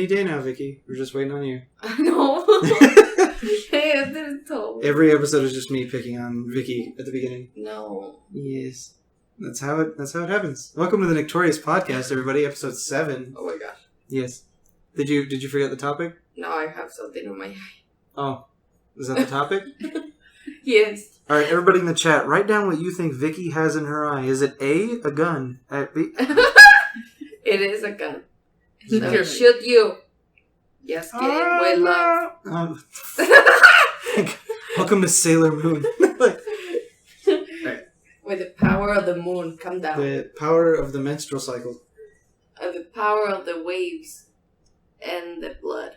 Any day now, Vicky. We're just waiting on you. No. Hey, I didn't tell me. Every episode is just me picking on Vicky at the beginning. No. Yes. That's how it happens. Welcome to the Nictorious podcast, everybody. Episode 7. Oh my gosh. Yes. Did you forget the topic? No, I have something in my eye. Oh. Is that the topic? Yes. Alright, everybody in the chat, write down what you think Vicky has in her eye. Is it A, a gun? B? It is a gun. Let me shoot you. Just kidding. With love. Welcome to Sailor Moon. With the power of the moon, come down. The power of the menstrual cycle. And the power of the waves. And the blood.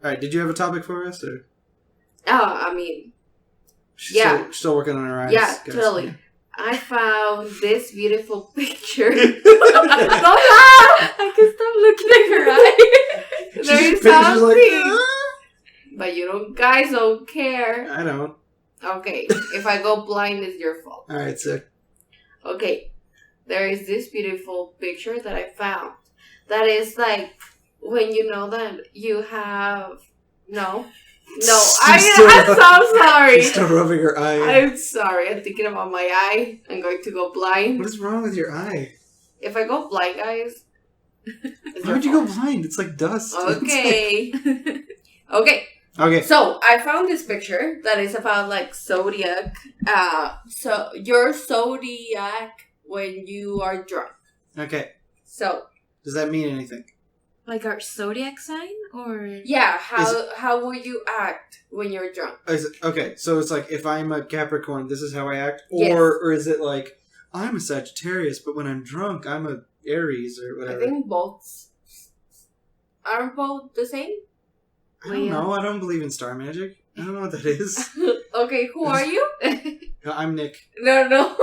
Alright, did you have a topic for us? Or? Oh, I mean... She's yeah. Still working on her eyes. Yeah, guys. totally. I found this beautiful picture. Don't laugh! I can stop looking at her eye. There's something. Like, but you guys don't care. I don't. Okay, if I go blind, it's your fault. Alright, sick. Okay, there is this beautiful picture that I found. That is like when you know that you have... No, I'm so sorry. She's still rubbing her eye. I'm sorry. I'm thinking about my eye. I'm going to go blind. What is wrong with your eye? If I go blind, guys. Why would you go blind? It's like dust. Okay. Okay. So I found this picture that is about like zodiac. So your zodiac when you are drunk. Okay. So. Does that mean anything? Like our zodiac sign, or yeah, how will you act when you're drunk? Okay, so it's like if I'm a Capricorn, this is how I act, yes. or is it like I'm a Sagittarius, but when I'm drunk, I'm a Aries or whatever? I think both aren't both the same. I don't know. I don't believe in star magic. I don't know what that is. Okay, who are you? I'm Nick. No.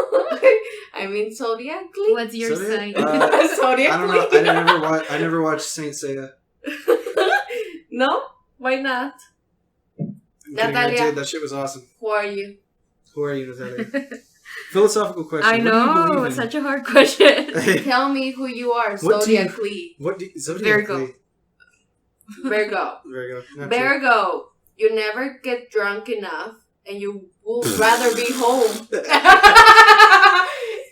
I mean zodiacally. What's your sign? Zodiacally. I don't know. I never watched Saint Seiya. No? Why not? Natalia. I did. That shit was awesome. Who are you? Who are you, Natalia? Philosophical question. I know. It's such a hard question. Tell me who you are zodiacally. Zodiacally? Virgo. You never get drunk enough and you would rather be home.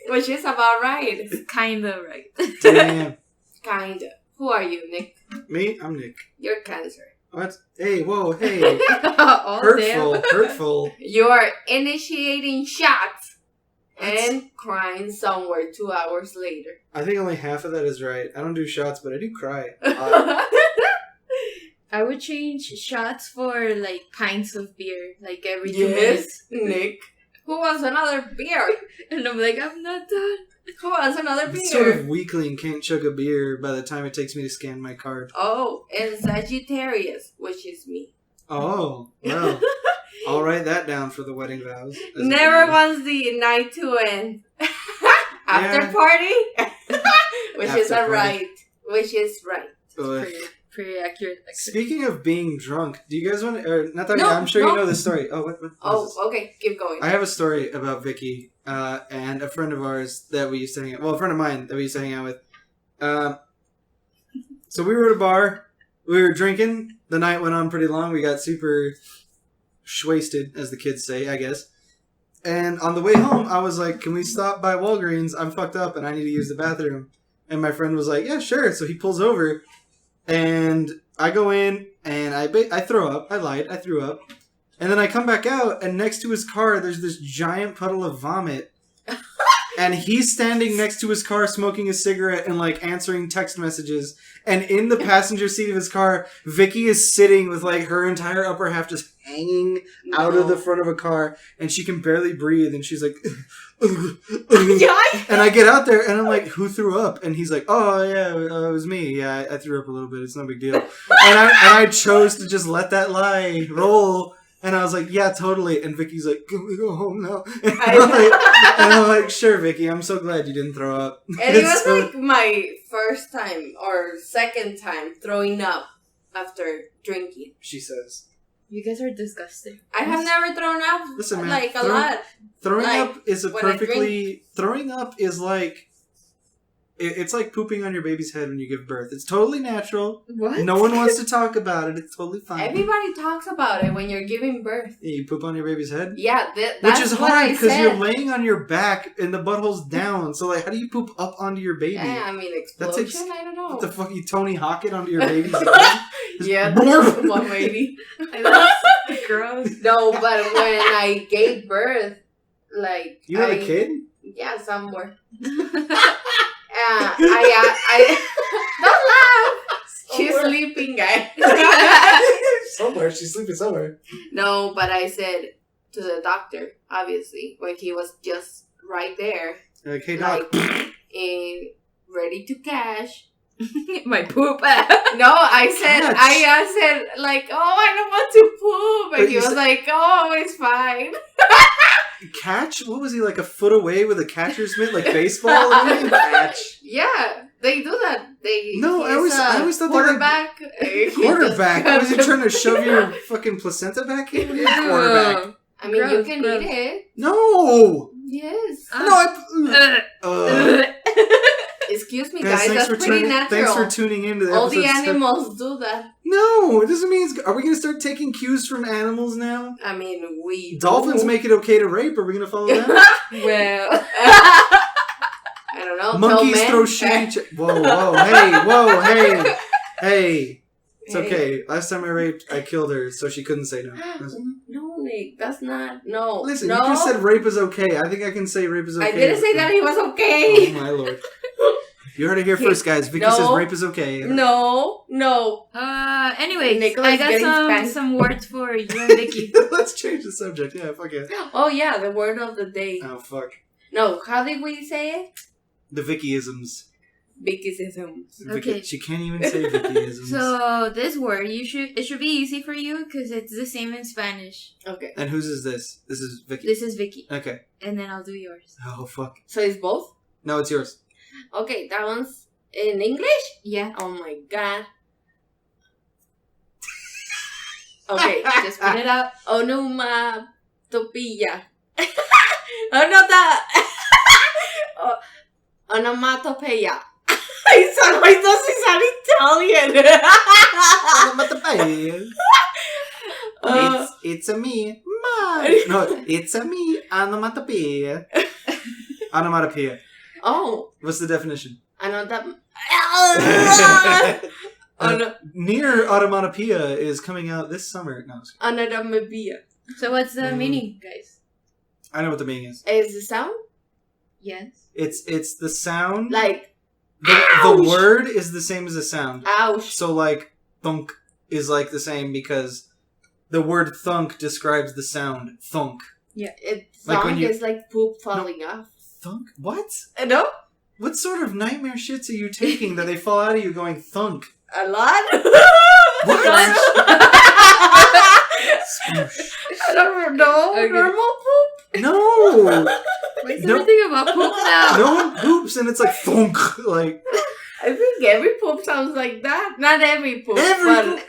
Which is about right. It's kinda right. Damn. Kinda. Who are you, Nick? Me? I'm Nick. You're Cancer. What? Hey, whoa, hey. Oh, hurtful. You're initiating shots and crying somewhere 2 hours later. I think only half of that is right. I don't do shots, but I do cry. I would change shots for like pints of beer, like every 2 minutes. minutes. Nick. Who wants another beer? And I'm like, I'm not done. Who wants another beer? It's sort of weakling can't chug a beer by the time it takes me to scan my card. Oh, and Sagittarius, which is me. Oh, well. I'll write that down for the wedding vows. Never wants the night to end. After party? Which is right. Pretty accurate. Speaking of being drunk, do you guys want to... Or, not that I'm sure you know this story. Oh, what okay. Keep going. I have a story about Vicky and a friend of ours that we used to hang out... Well, a friend of mine that we used to hang out with. So we were at a bar. We were drinking. The night went on pretty long. We got super shwasted, as the kids say, I guess. And on the way home, I was like, can we stop by Walgreens? I'm fucked up and I need to use the bathroom. And my friend was like, yeah, sure. So he pulls over. And I go in, and I throw up. I lied. I threw up. And then I come back out, and next to his car, there's this giant puddle of vomit. And he's standing next to his car smoking a cigarette and, like, answering text messages. And in the passenger seat of his car, Vicky is sitting with, like, her entire upper half just hanging out of the front of a car. And she can barely breathe. And she's like... And I get out there, and I'm like, who threw up? And he's like, oh, yeah, it was me. Yeah, I threw up a little bit. It's no big deal. And I chose to just let that lie roll. And I was like, yeah, totally. And Vicky's like, can we go home now? And I'm like, sure, Vicky. I'm so glad you didn't throw up. And it was like my first time or second time throwing up after drinking. She says. You guys are disgusting. I have never thrown up. Listen, man, like a lot. Throwing up is a perfectly... Throwing up is like... It's like pooping on your baby's head when you give birth. It's totally natural. What? No one wants to talk about it. It's totally fine. Everybody talks about it when you're giving birth. Yeah, you poop on your baby's head? Yeah, that's Which is what hard I because said. you're laying on your back and the butthole's down. So, like, how do you poop up onto your baby? Yeah, I mean, explosion? I don't know. What the fuck, you Tony Hawk it onto your baby's head? Yeah, that's 180. That's gross. No, but when I gave birth, like... You have a kid? Yeah, somewhere. I don't laugh. She's sleeping, guys. Somewhere. She's sleeping somewhere. No, but I said to the doctor, obviously, when he was just right there, Like, hey, doc. like, in ready to cash. My poop. No, I said, Catch. I said, like, oh, I don't want to poop. And But he you was said- like, oh, it's fine. Catch? What was he, like a foot away with a catcher's mitt, like baseball? What do you mean, catch? Yeah, they do that. No, I he's always a thought they were- quarterback. He Quarterback? just- Was he trying to shove your fucking placenta back in? What do you mean, quarterback? I mean, you Gross, can gross. eat it. No! Yes. No, Excuse me, Guys, guys. That's pretty natural. Thanks for tuning in to the All the episode. animals do that. No, it doesn't mean it's... Are we going to start taking cues from animals now? I mean, we Dolphins do. make it okay to rape. Are we going to follow that? Well. I don't know. Monkeys tell throw men. shit at each Whoa, hey. Hey. It's Hey. okay. Last time I raped, I killed her, so she couldn't say no. No, Nick, that's not. No. Listen, no. you just said rape is okay. I think I can say rape is okay. I didn't say that he was okay. Oh, my lord. You heard it here first, guys. Vicky No. says rape is okay. No. Anyway, Nicholas I got getting spanked. some words for you and Vicky. Let's change the subject. Yeah, fuck it. Oh yeah, the word of the day. Oh, fuck. No, how did we say it? The Vickyisms. Vickyisms. Okay. She can't even say Vickyisms. So this word, it should be easy for you because it's the same in Spanish. Okay. And whose is this? This is Vicky. This is Vicky, Okay. and then I'll do yours. Oh, fuck. So it's both? No, it's yours. Okay, that one's in English? Yeah. Oh my god. Okay, Just put it out. Onomatopoeia. Oh, not that. Onomatopoeia. Why does it sound Italian? It's a me. No, it's a me. Onomatopoeia. Onomatopoeia. Oh, What's the definition? another. Near Onomatopoeia is coming out this summer. No, Onomatopoeia. So what's the meaning, guys? I know what the meaning is. Is the sound? Yes. It's the sound. Like, The word is the same as the sound. ouch. So, like, thunk is, like, the same because the word thunk describes the sound. Thunk. It Like when sound you- is like poop falling off. Thunk? What? No? What sort of nightmare shits are you taking that they fall out of you going thunk? A lot? What? I don't know. Okay. Normal poop? No! Wait, No. something about poop now. No one poops and it's like thunk. Like, I think every poop sounds like that. Not every poop, Every but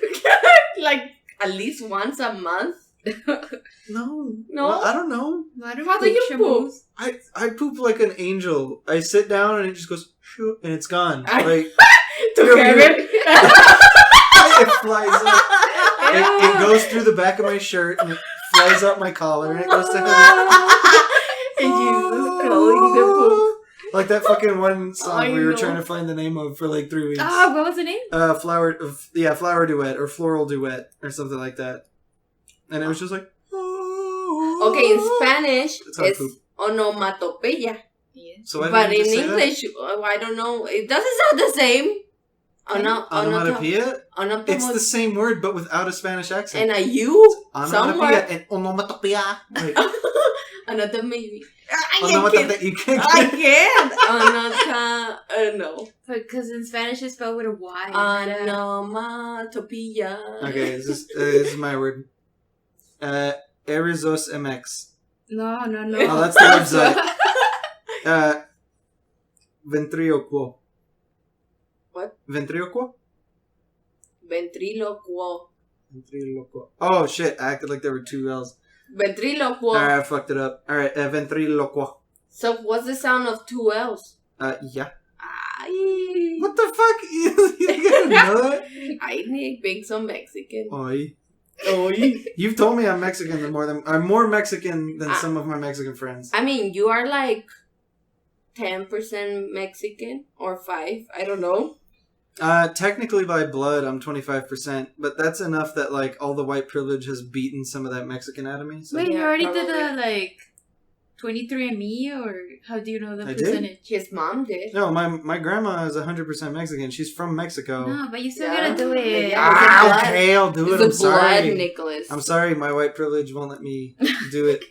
like at least once a month. no. No? Well, I don't know. How do you poop? I poop like an angel. I sit down and it just goes, shoo, and it's gone. I- Like, To You're Kevin? it flies up. It goes through the back of my shirt and it flies up my collar and it goes to heaven. Jesus calling the poop. Like that fucking one song I we were know. trying to find the name of for like 3 weeks. What was the name? Flower duet or floral duet or something like that. And it was just like, Okay, in Spanish, That's how I it's poop. onomatopoeia. Yes. So why But didn't you in just say that? English, I don't know. It doesn't sound the same. Onomatopoeia? It's the same word but without a Spanish accent. And a U Onomatopoeia somewhere. and onomatopoeia. Like, Another maybe. onomatopoeia. You can't I get can't. No. Because in Spanish it's spelled with a Y. Onomatopoeia. Okay, this is my word. Erizos MX. No. Oh, that's the website. Ventriloquo. What? Ventriloquo? Ventriloquo. Ventriloquo. Oh shit! I acted like there were 2 L's. Ventriloquo. Alright, I fucked it up. Alright, ventriloquo. So what's the sound of 2 L's? Yeah. Ay. What the fuck? You didn't know that? I need being some Mexican. Oi. You've told me I'm Mexican I'm more Mexican than some of my Mexican friends. I mean, you are like 10% Mexican or 5. I don't know. Technically by blood, I'm 25%, but that's enough that like all the white privilege has beaten some of that Mexican out of me. So. Wait, you Yeah, already probably. did a like 23andMe, or how do you know the I did. percentage? His mom did. No, my grandma is 100% Mexican. She's from Mexico. No, but you still Yeah. gotta do it. Yeah. Okay, I'll do it. It's I'm the blood, sorry. Nicholas. I'm sorry, my white privilege won't let me do it.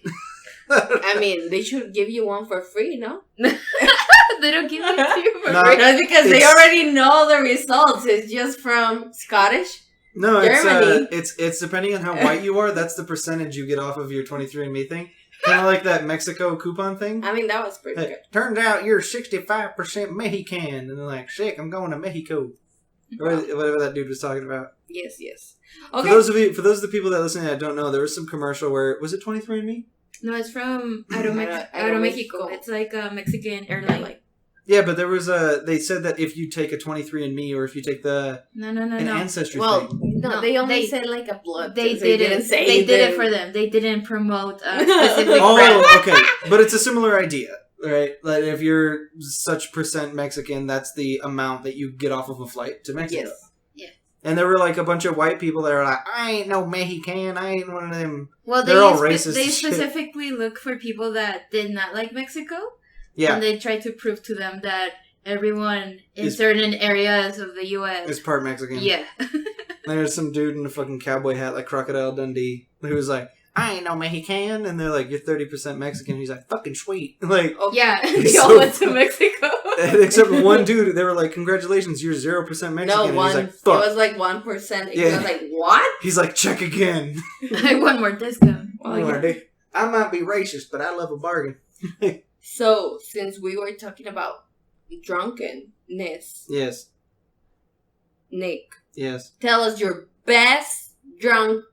I mean, they should give you one for free, no? They don't give it to you for No. free. That's because they It's- already know the results. It's just from Scottish. No, Germany. it's depending on how white you are. That's the percentage you get off of your 23andMe thing. Kind of like that Mexico coupon thing. I mean, that was pretty Hey, good. turns out you're 65% Mexican, and they're like, "Sick, I'm going to Mexico." Or whatever that dude was talking about. Yes, yes. For Okay. those of the people that listen that don't know, there was some commercial where was it 23andMe? No, it's from Aeromexico. Aeromexico. It's like a Mexican airline. Like, Yeah, but there was they said that if you take a 23andMe or if you take No. an ancestry well, thing. no, No, they only they- said like a blood. They test. didn't say They did it the- for them. They didn't promote a specific brand. Oh, okay. But it's a similar idea, right? Like if you're such percent Mexican, that's the amount that you get off of a flight to Mexico. Yes. And there were like a bunch of white people that were like, I ain't no Mexican, I ain't one of them. Well, They're all racist They as shit. specifically look for people that did not like Mexico, Yeah, and they try to prove to them that everyone in Is- certain areas of the U.S. it's part Mexican. Yeah. There's some dude in a fucking cowboy hat like Crocodile Dundee who was like, I ain't no Mexican. And they're like, you're 30% Mexican. He's like, fucking sweet. Like, Oh, Yeah. they So- all went to Mexico. except for one dude, they were like, congratulations, you're 0% Mexican. No, and one. he's like, It fuck. was like 1%. It Yeah. was like, what? He's like, check again. I want more discount. Oh, I yeah. I might be racist, but I love a bargain. So, since we were talking about drunkenness, Yes. Nick, Yes. tell us your best drunk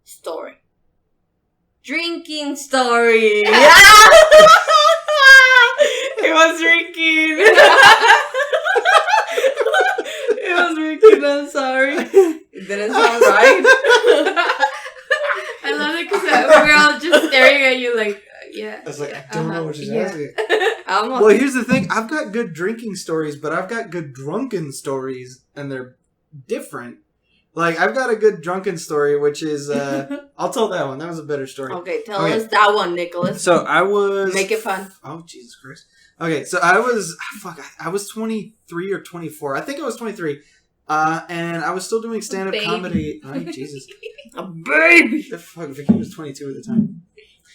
story. Drinking story. He was drinking. It was drinking. I'm sorry. It didn't sound right. I love it because we're all just staring at you like, yeah. I was like, yeah, I don't know what she's yeah. asking. Almost. Well, here's the thing. I've got good drinking stories, but I've got good drunken stories, and they're different. Like, I've got a good drunken story, which is, I'll tell that one. That was a better story. Okay, tell Okay. us that one, Nicholas. So, I was... Make it fun. Oh, Jesus Christ. Okay, so I was... I was 23 or 24. I think I was 23. And I was still doing stand-up Baby. comedy. Oh, Jesus. A baby. The fuck? Vicky was 22 at the time.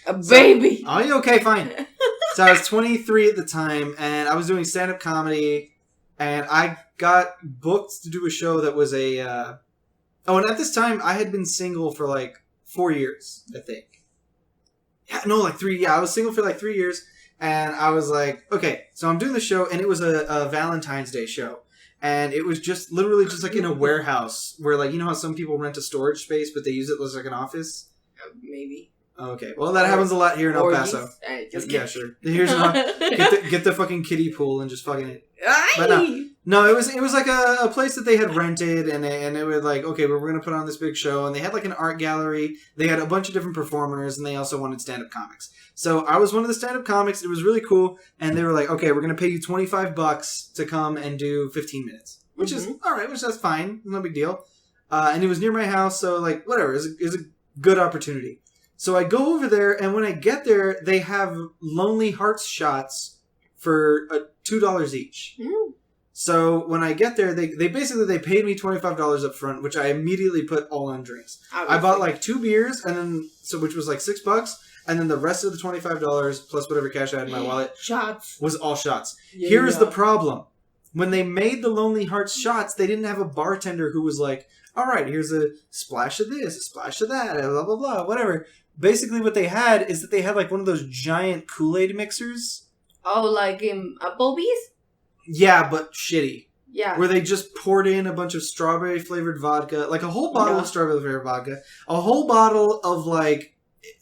A baby. Oh, okay, fine. So I was 23 at the time, and I was doing stand-up comedy, and I got booked to do a show that was a... Oh, and at this time, I had been single for, like, 4 years, I think. Yeah, no, like 3... Yeah, I was single for, like, 3 years, and I was like, okay, so I'm doing the show, and it was a Valentine's Day show. And it was just, literally just, like, in a warehouse, where, like, you know how some people rent a storage space, but they use it as, like, an office? Maybe. Okay, well, that happens a lot here in El Paso. Just Yeah, sure. Here's an get the fucking kiddie pool and just fucking it. But no, it was like a place that they had rented, and they were like, okay, we're gonna put on this big show, and they had like an art gallery. They had a bunch of different performers, and they also wanted stand-up comics. So I was one of the stand-up comics. It was really cool, and they were like, okay, we're gonna pay you $25 to come and do 15 minutes, which is all right, which that's fine, no big deal. And it was near my house, so like whatever, it was a good opportunity. So I go over there, and when I get there, they have Lonely Hearts shots for $2 each. Mm. So when I get there, they basically paid me $25 up front, which I immediately put all on drinks. I bought like 2 beers, and then which was like $6, and then the rest of the $25 plus whatever cash I had in my wallet shots. was all shots. Yeah. Here's the problem: when they made the Lonely Hearts shots, they didn't have a bartender who was like, "All right, here's a splash of this, a splash of that, blah blah blah, whatever." Basically, what they had is that they had like one of those giant Kool-Aid mixers. Oh, like in Applebee's? Yeah, but shitty. Yeah. Where they just poured in a bunch of strawberry flavored vodka, like a whole bottle Yeah. of strawberry flavored vodka, a whole bottle of like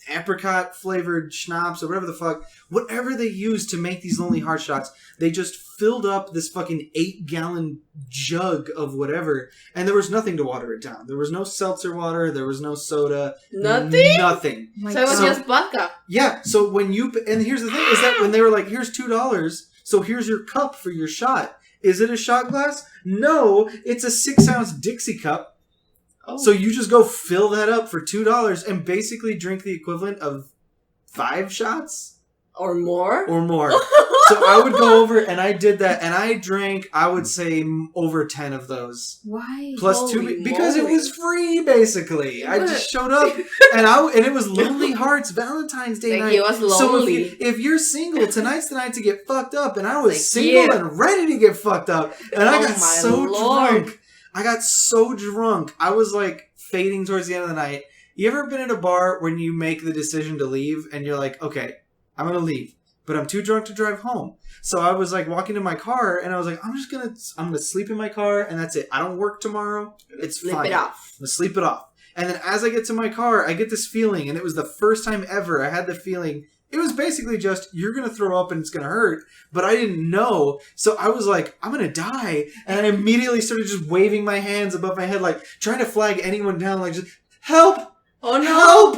apricot flavored schnapps or whatever the fuck, whatever they used to make these Lonely Heart shots, they just filled up this fucking 8-gallon jug of whatever, and there was nothing to water it down. There was no seltzer water, there was no soda. Nothing. So it was just vodka. Yeah, so when you, and here's the thing, is that when they were like, here's $2, so here's your cup for your shot. Is it a shot glass? No, it's a 6-ounce Dixie cup. Oh. So you just go fill that up for $2 and basically drink the equivalent of 5 shots? Or more? So I would go over and I did that and I drank, I would say, over 10 of those. Why? Plus Holy 2, because it was free, basically. I just showed up and it was Lonely Hearts Valentine's Day night. It was lonely. So if you're single, tonight's the night to get fucked up. And I was single and ready to get fucked up. And I got so drunk. I got so drunk. I was like fading towards the end of the night. You ever been at a bar when you make the decision to leave and you're like, okay, I'm going to leave, but I'm too drunk to drive home. So I was like walking to my car and I was like, I'm going to sleep in my car and that's it. I don't work tomorrow. It's fine. Sleep it off. I'm going to sleep it off. And then as I get to my car, I get this feeling, and it was the first time ever I had the feeling. It was basically just, you're going to throw up and it's going to hurt. But I didn't know. So I was like, I'm going to die. And I immediately started just waving my hands above my head, like trying to flag anyone down, like just, help! Oh no! Help!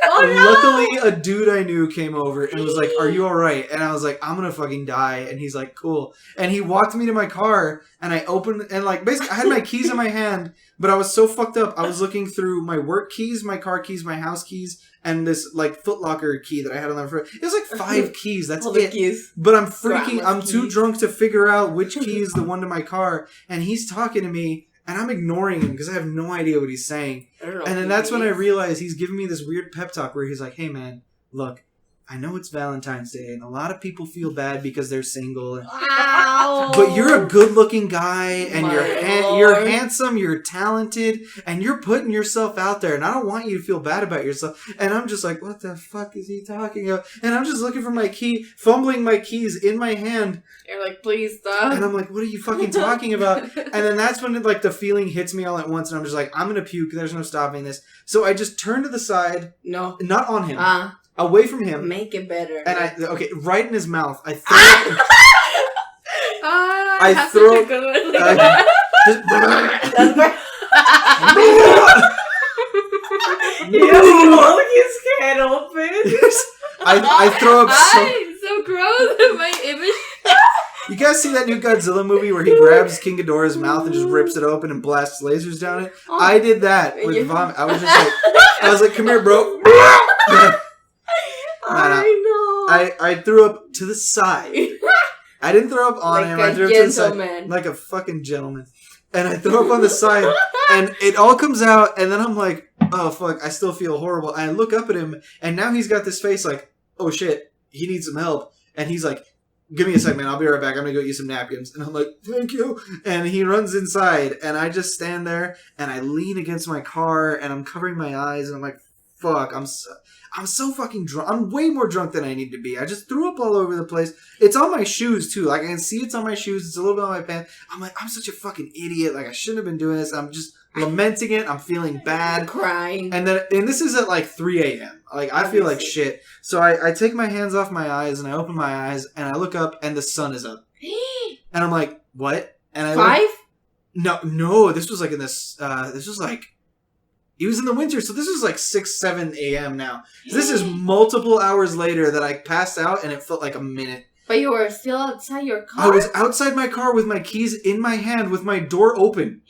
Oh no! Luckily, a dude I knew came over and was like, are you alright? And I was like, I'm going to fucking die. And he's like, cool. And he walked me to my car and I opened, and like basically I had my keys in my hand, but I was so fucked up. I was looking through my work keys, my car keys, my house keys, and this like Foot Locker key that I had on the front. It was like 5 keys. That's it. Keys. But I'm freaking. I'm too keys. drunk to figure out which key is the one to my car. And he's talking to me, and I'm ignoring him because I have no idea what he's saying. And then that's when I realized he's giving me this weird pep talk where he's like, "Hey man, look, I know it's Valentine's Day, and a lot of people feel bad because they're single. Ow. But you're a good-looking guy, and My you're Lord. handsome, you're talented, and you're putting yourself out there. And I don't want you to feel bad about yourself." And I'm just like, "What the fuck is he talking about?" And I'm just looking for my key, fumbling my keys in my hand. You're like, please stop. And I'm like, "What are you fucking talking about?" And then that's when like the feeling hits me all at once, and I'm just like, "I'm gonna puke. There's no stopping this." So I just turn to the side, No. not on him. Away from him. Make it better. And right in his mouth. I throw I throw such a good one. That's where his head open. I throw up so gross. My image. You guys see that new Godzilla movie where he grabs King Ghidorah's mouth and just rips it open and blasts lasers down it? Oh. I did that with vomit. I was like, "Come here, bro." I threw up to the side. I didn't throw up on him. I threw up to the side like a fucking gentleman. And I throw up on the side, and it all comes out, and then I'm like, "Oh fuck, I still feel horrible." And I look up at him, and now he's got this face like, "Oh shit, he needs some help." And he's like, "Give me a second, man. I'll be right back. I'm gonna go use some napkins." And I'm like, "Thank you." And he runs inside, and I just stand there, and I lean against my car, and I'm covering my eyes, and I'm like, "Fuck, I'm so fucking drunk. I'm way more drunk than I need to be. I just threw up all over the place. It's on my shoes, too. Like, I can see it's on my shoes. It's a little bit on my pants. I'm like, I'm such a fucking idiot. Like, I shouldn't have been doing this. I'm just lamenting it. I'm feeling bad. Crying. And this is at like 3 a.m. Like, I feel like shit. So I take my hands off my eyes, and I open my eyes, and I look up, and the sun is up. And I'm like, what? And I 5? No, this was like in this was like, it was in the winter, so this was like 6, 7 a.m. now. So this is multiple hours later that I passed out, and it felt like a minute. But you were still outside your car? I was outside my car with my keys in my hand with my door open.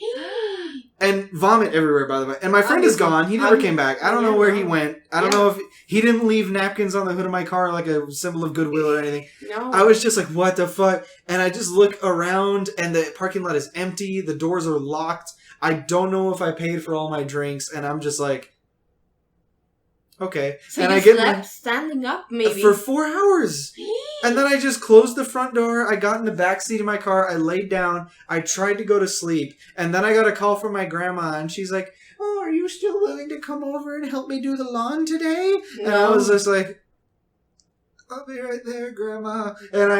And vomit everywhere, by the way. And my friend is gone. He never came back. I don't know where he went. I don't know if he didn't leave napkins on the hood of my car like a symbol of goodwill or anything. No. I was just like, what the fuck? And I just look around, and the parking lot is empty. The doors are locked. I don't know if I paid for all my drinks, and I'm just like, okay. So and you I get slept standing up, maybe? for 4 hours. And then I just closed the front door. I got in the back seat of my car. I laid down. I tried to go to sleep. And then I got a call from my grandma, and she's like, "Oh, are you still willing to come over and help me do the lawn today?" No. And I was just like, "I'll be right there, Grandma." And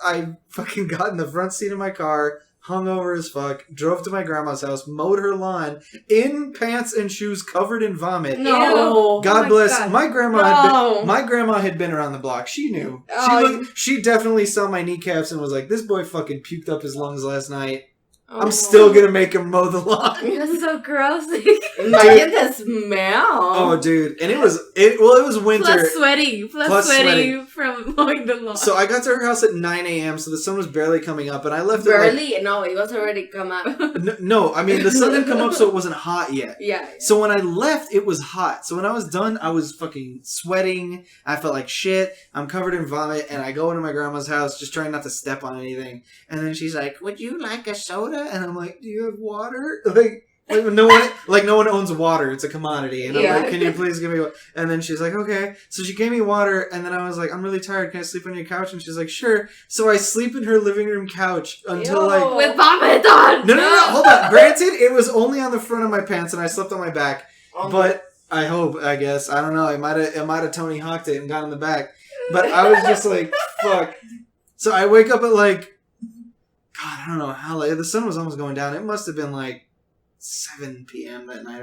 I fucking got in the front seat of my car, hungover as fuck, drove to my grandma's house, mowed her lawn in pants and shoes covered in vomit. No. God bless. God. My grandma No. my grandma had been around the block. She knew. Oh. She definitely saw my kneecaps and was like, this boy fucking puked up his lungs last night. Oh. I'm still gonna make him mow the lawn. That's so gross. Imagine the smell. Oh, dude. And it was winter. Plus sweating from mowing the lawn. So I got to her house at 9 a.m., so the sun was barely coming up, and I left Barely? No, it was already come out. No, I mean, the sun didn't come up, so it wasn't hot yet. Yeah. So when I left, it was hot. So when I was done, I was fucking sweating. I felt like shit. I'm covered in vomit, and I go into my grandma's house just trying not to step on anything. And then she's like, would you like a soda? And I'm like, do you have water? Like no one owns water. It's a commodity. And I'm like, can you please give me water? And then she's like, okay. So she gave me water, and then I was like, I'm really tired. Can I sleep on your couch? And she's like, sure. So I sleep in her living room couch until like... With vomit on! No, hold on. Granted, it was only on the front of my pants, and I slept on my back. Oh. But I guess. I don't know. It might have Tony Hawked it and got in the back. But I was just like, fuck. So I wake up at like... God, I don't know how late. The sun was almost going down. It must have been like 7 p.m. that night.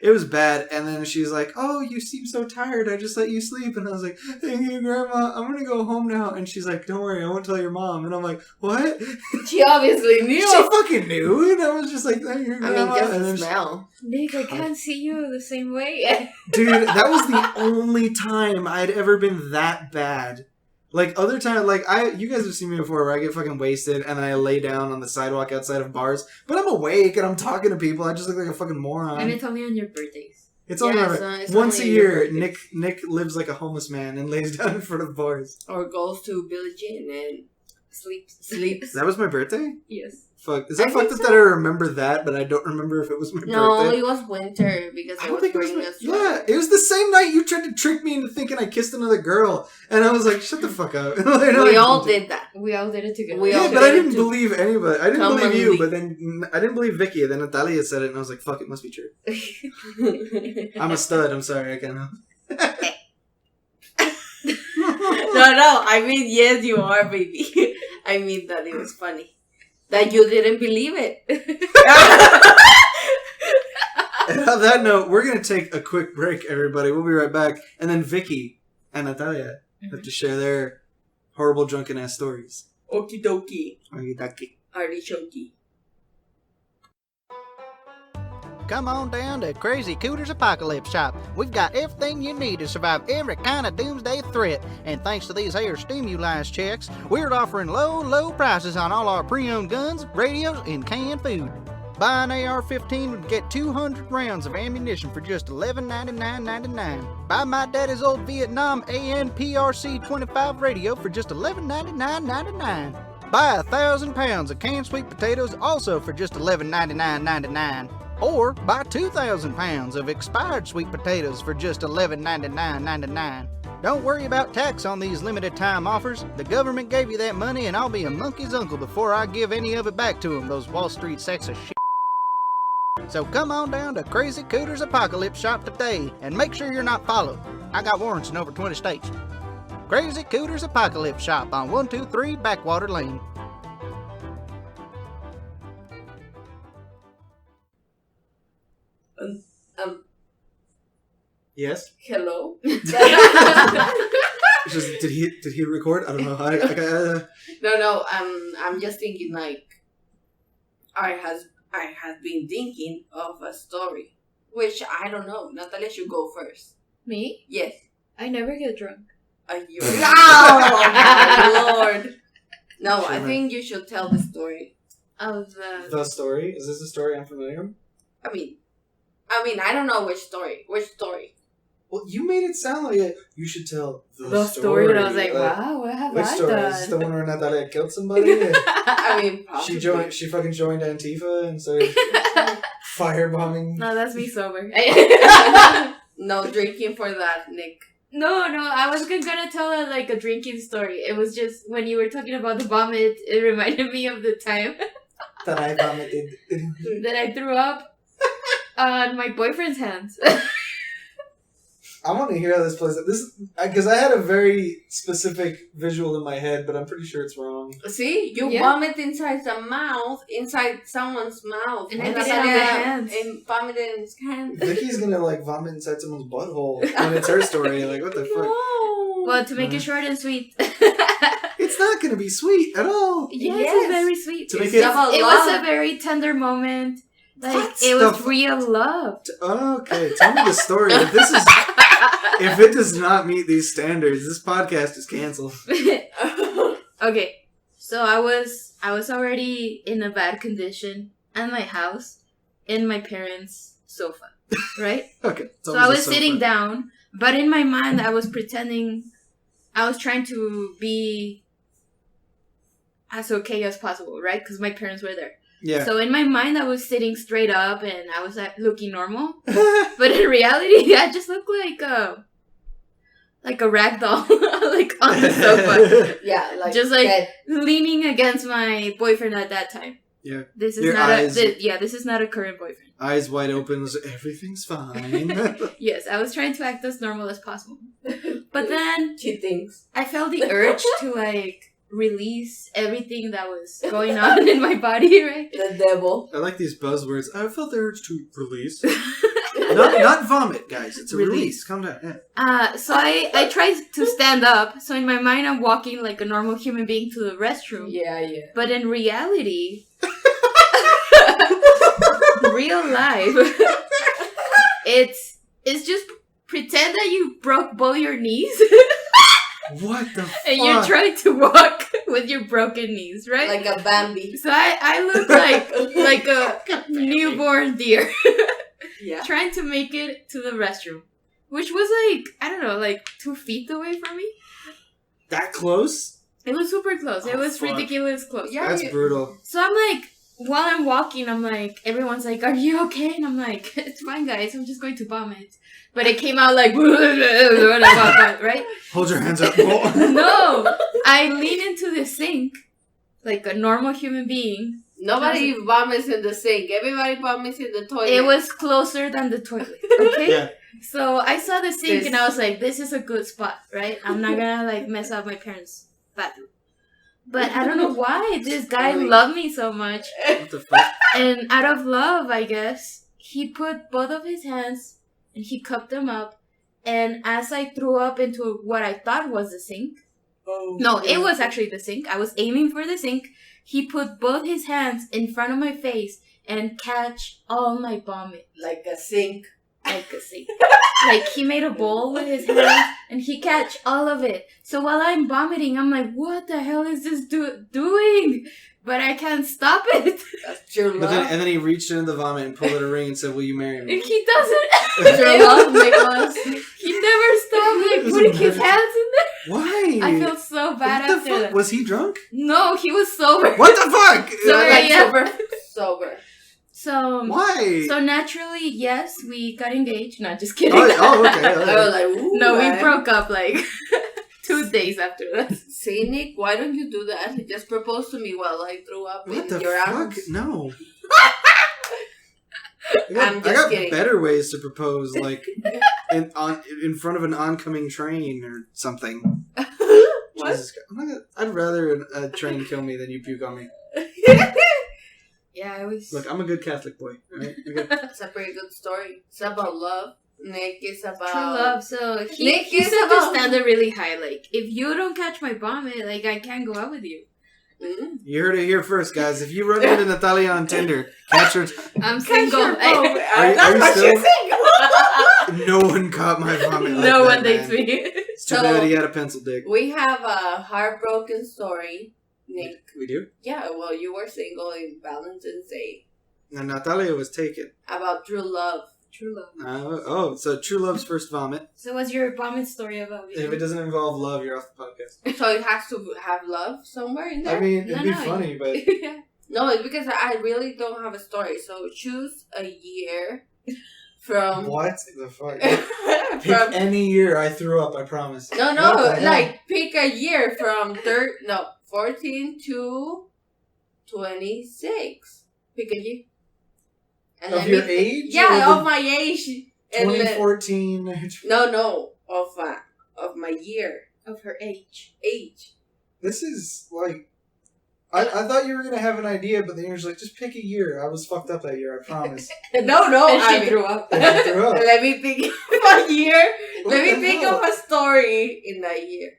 It was bad. And then she's like, oh, you seem so tired. I just let you sleep. And I was like, thank you, Grandma. I'm going to go home now. And she's like, don't worry. I won't tell your mom. And I'm like, what? She obviously knew. She fucking knew. And I was just like, thank you, Grandma. I mean, just and the then smell. Nick, I can't see you the same way. Dude, that was the only time I'd ever been that bad. Like, other times, like, you guys have seen me before where I get fucking wasted and then I lay down on the sidewalk outside of bars. But I'm awake and I'm talking to people. I just look like a fucking moron. And it's only on your birthdays. It's only it's once a only year, your birthdays. Nick lives like a homeless man and lays down in front of bars. Or goes to Billie Jean and sleeps. That was my birthday? Yes. Fuck. Is that I fucked think up so. that I remember that, but I don't remember if it was my No, birthday? it was winter because I I don't was think it was bringing my... us. Yeah, it was the same night you tried to trick me into thinking I kissed another girl. And I was like, shut the fuck up. We all did that. We all did it together. We all Yeah, did but I it didn't too. believe anybody. I didn't Come believe on, you, Lee. but then I didn't believe Vicky. Then Natalia said it, and I was like, fuck, it must be true. I'm a stud. I'm sorry, I can't help. No, I mean, yes, you are, baby. I mean that it was funny. That you didn't believe it. And on that note, we're going to take a quick break, everybody. We'll be right back. And then Vicky and Natalia have to share their horrible drunken-ass stories. Okie dokie. Okie-dokie. Artichoke. Come on down to Crazy Cooter's Apocalypse Shop. We've got everything you need to survive every kind of doomsday threat. And thanks to these here stimuli checks, we're offering low prices on all our pre-owned guns, radios, and canned food. Buy an AR-15 and get 200 rounds of ammunition for just $11.99.99. Buy my daddy's old Vietnam AN-PRC-25 radio for just $11.99.99. Buy 1,000 pounds of canned sweet potatoes also for just $11.99.99. Or buy 2,000 pounds of expired sweet potatoes for just $11.99.99. Don't worry about tax on these limited time offers. The government gave you that money and I'll be a monkey's uncle before I give any of it back to them, those Wall Street sacks of shit. So come on down to Crazy Cooter's Apocalypse Shop today and make sure you're not followed. I got warrants in over 20 states. Crazy Cooter's Apocalypse Shop on 123 Backwater Lane. Yes? Hello? It's just, did he record? I don't know. No, I'm just thinking like, I has been thinking of a story, which I don't know. Natalia should go first. Me? Yes. I never get drunk. Are you? Oh my lord! No, I Sure. think you should tell the story. Of The story? Is this a story I'm familiar with? I mean, I don't know which story. Which story? Well, you made it sound like you should tell the story, and I was like, wow, what have Which I story? done? Is this the one where Natalia killed somebody? I mean, possibly. She fucking joined Antifa and started firebombing. No, that's me sober. No drinking for that, Nick. No, I was gonna tell a drinking story. It was just when you were talking about the vomit, it reminded me of the time That I vomited. that I threw up on my boyfriend's hands. I want to hear how this plays out. Because I had a very specific visual in my head, but I'm pretty sure it's wrong. See, you vomit inside someone's mouth, and I did it on the hands, and vomit in his hands. Vicky's gonna vomit inside someone's butthole when it's her story. What the fuck? Well, to make it short and sweet. It's not gonna be sweet at all. Yes, it's very sweet. To make it was a very tender moment. It was real love. Okay, tell me the story. If it does not meet these standards, this podcast is canceled. Okay, so I was already in a bad condition at my house, in my parents' sofa, right? Okay. So I was sitting down, but in my mind I was pretending, I was trying to be as okay as possible, right? Because my parents were there. Yeah. So in my mind, I was sitting straight up and I was looking normal, but in reality, I just looked like a rag doll, on the sofa. Yeah, just dead. Leaning against my boyfriend at that time. Yeah. This is this is not a current boyfriend. Eyes wide open, everything's fine. Yes, I was trying to act as normal as possible, but then she thinks I felt the urge to release everything that was going on in my body, right? The devil. I like these buzzwords. I felt the urge to release. not vomit, guys. It's a release. Calm down. Yeah. So I tried to stand up. So in my mind, I'm walking like a normal human being to the restroom. Yeah. But in reality, real life, it's just pretend that you broke both your knees. What the fuck? And you're trying to walk with your broken knees, right? Like a Bambi. So I look like a newborn deer. Yeah. Trying to make it to the restroom. Which was 2 feet away from me. That close? It was super close. It was ridiculous close. Yeah, that's brutal. So I'm while I'm walking, I'm everyone's are you okay? And I'm it's fine, guys. I'm just going to vomit. But it came out right? Hold your hands up. No, I lean into the sink like a normal human being. Nobody vomits in the sink. Everybody vomits in the toilet. It was closer than the toilet, okay? Yeah. So I saw the sink and I was this is a good spot, right? I'm not gonna mess up my parents' bathroom. But I don't know why this guy loved me so much. What the fuck? And out of love, I guess, he put both of his hands and he cupped them up. And as I threw up into what I thought was the sink, it was actually the sink. I was aiming for the sink. He put both his hands in front of my face and catch all my vomit. Like a sink. He made a bowl with his hands and he catch all of it. So while I'm vomiting, I'm what the hell is this doing? But I can't stop it. That's true love. And then he reached into the vomit and pulled out a ring and said, "Will you marry me?" And he doesn't. True love, Nicholas. He never stopped putting his hands in there. Why? I felt so bad what after the fuck? that. Was he drunk? No, he was sober. What the fuck? Sober. So why? So naturally, yes, we got engaged. No, just kidding. Okay. I was ooh. No, we broke up 2 days after that. See, Nick, why don't you do that? Just propose to me while I threw up what in your arms. No. I'm just kidding. Better ways to propose, in front of an oncoming train or something. Jesus Christ. I'd rather a train kill me than you puke on me. Yeah, I was. Look, I'm a good Catholic boy. Right? It's a pretty good story. It's about love. Nick is about true love. So he Nick is set about the standard really high. If you don't catch my vomit, I can't go out with you. Mm-hmm. You heard it here first, guys. If you run into Natalia on Tinder, catch her. I'm single. Are you still single? No one caught my vomit. No one dates me. It's too bad he had a pencil dick. We have a heartbroken story, Nick. We do? Yeah, well, you were single in Valentine's Day. And Natalia was taken. About true love. True love. So true love's first vomit. So what's your vomit story about? If it doesn't involve love, you're off the podcast. So it has to have love somewhere in there? I mean, it'd be funny, but... No, it's because I really don't have a story. So choose a year from... What the fuck? Pick any year I threw up, I promise. No, pick a year from 14 to 26. Pick a year. And of your age? Yeah, of my age. And then- 2014. No, of my year. Of her age. This is like... I thought you were going to have an idea, but then you were just like, just pick a year. I was fucked up that year, I promise. No, And I she threw up. Yeah, I threw up. Let me think of a year. What Let me the think hell? of a story in that year.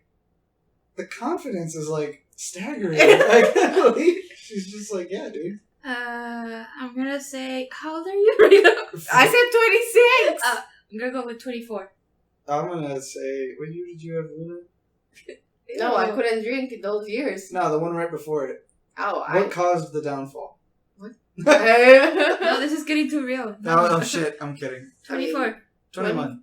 The confidence is like staggering. I can't believe she's just like, yeah, dude. I'm gonna say, how old are you right now? I said 26. I'm gonna go with 24. I'm gonna say, what year did you have Luna? No, I couldn't drink in those years. No, the one right before it. Oh, What caused the downfall? No, I. this is getting too real. Oh shit, I'm kidding. 24. 21.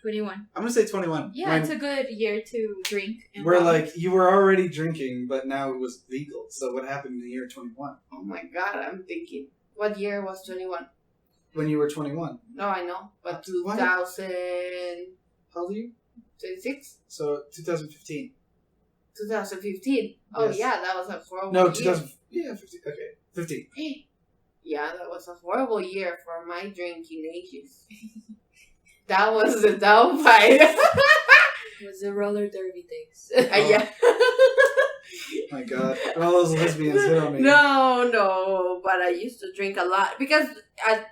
21. I'm gonna say 21. Yeah, When it's a good year to drink. And we're vomit. like, you were already drinking, but now it was legal. So what happened in the year 21? Oh my god, I'm thinking. What year was 21? When you were 21. No, I know. But What? 2026? How old are you? So 2015. 2015. Oh Yes. yeah, that was a horrible No, year. 2000. Yeah, 15. Okay, 15. Yeah, that was a horrible year for my drinking ages. That was the downfall. It was the roller derby days. Yeah. My God, all those lesbians hit on me. No, but I used to drink a lot because at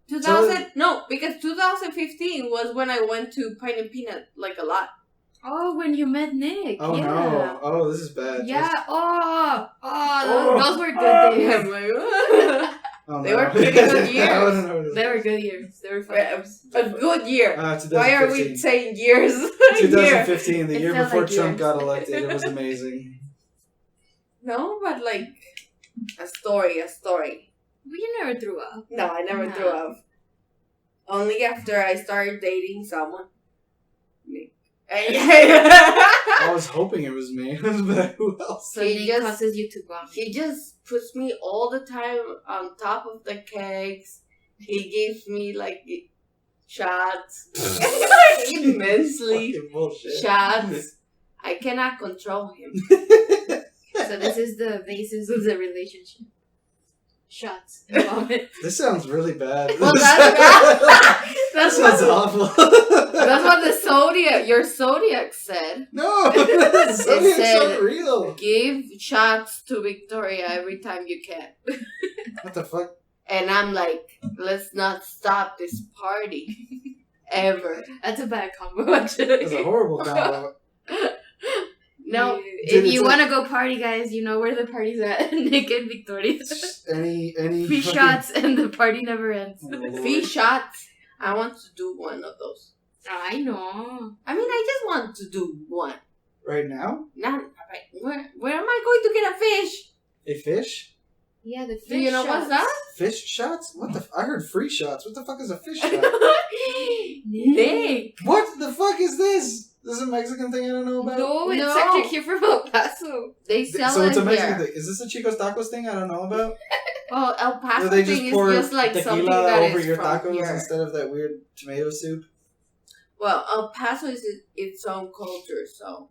2015 was when I went to Pine and Peanut like a lot. Oh, when you met Nick. Oh yeah. no! Oh, this is bad. Yeah. Oh. Those were good days. I'm like, Oh, They were pretty good years. I wouldn't know this. They were good years. They were fun years. a good year. 2015. Why are we saying years? 2015, the It year felt before like Trump years. got elected. It was amazing. No, but like a story. But you never threw up. No, I never No. threw up. Only after I started dating someone. Me. I was hoping it was me, but who else? So He Nick just- causes you to vomit. He just puts me all the time on top of the kegs. He gives me like shots. Immensely. Fucking bullshit. Shots. I cannot control him. So this is the basis of the relationship. Shots and vomit. This sounds really bad. Well, that's bad. That That's sounds what, awful. that's what your Zodiac said. No, Zodiac's so said- real. Give shots to Victoria every time you can. What the fuck? And I'm like, let's not stop this party. Ever. That's a bad combo, actually. That's a horrible combo. No. Dude, If it's you like- want to go party, guys, you know where the party's at. Nick and Victoria. Any Free fucking- shots and the party never ends. Oh, Lord. 3 shots. I want to do one of those. I know. I mean, I just want to do one. Right now? Not where am I going to get a fish? A fish? Yeah, the fish Do you know what's shots. that? Fish shots? What the? I heard free shots. What the fuck is a fish shot? Nick. What the fuck is this? This is a Mexican thing I don't know about? No, it's No. actually here from El Paso. They sell So it's a it Mexican here. thing. Is this a Chicos Tacos thing I don't know about? Well, El Paso Where they thing just pour is just like something tequila that over is your from tacos here. instead of that weird tomato soup? Well, El Paso is its own culture, so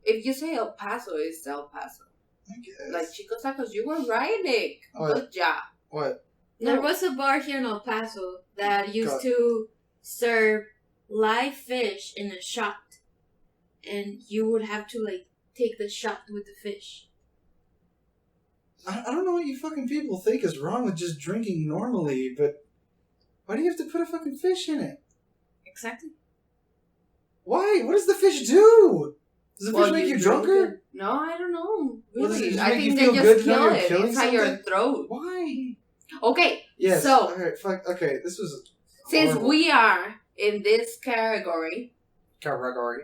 if you say El Paso, it's El Paso. I guess. Like Chico Tacos, you were right, Nick. What? Good job. What? There No. was a bar here in El Paso that used God. to serve live fish in a shot. And you would have to, like, take the shot with the fish. I don't know what you fucking people think is wrong with just drinking normally, but why do you have to put a fucking fish in it? Exactly. Why? What does the fish do? Does the Well, fish make you drink drunker? it. No, I don't know. Well, does it Really, just I make you think feel they good just to know kill you're it killing inside your something? throat. Why? Okay, Yes. So- Alright, fuck. Okay, this was. since horrible. we are in this category, Category.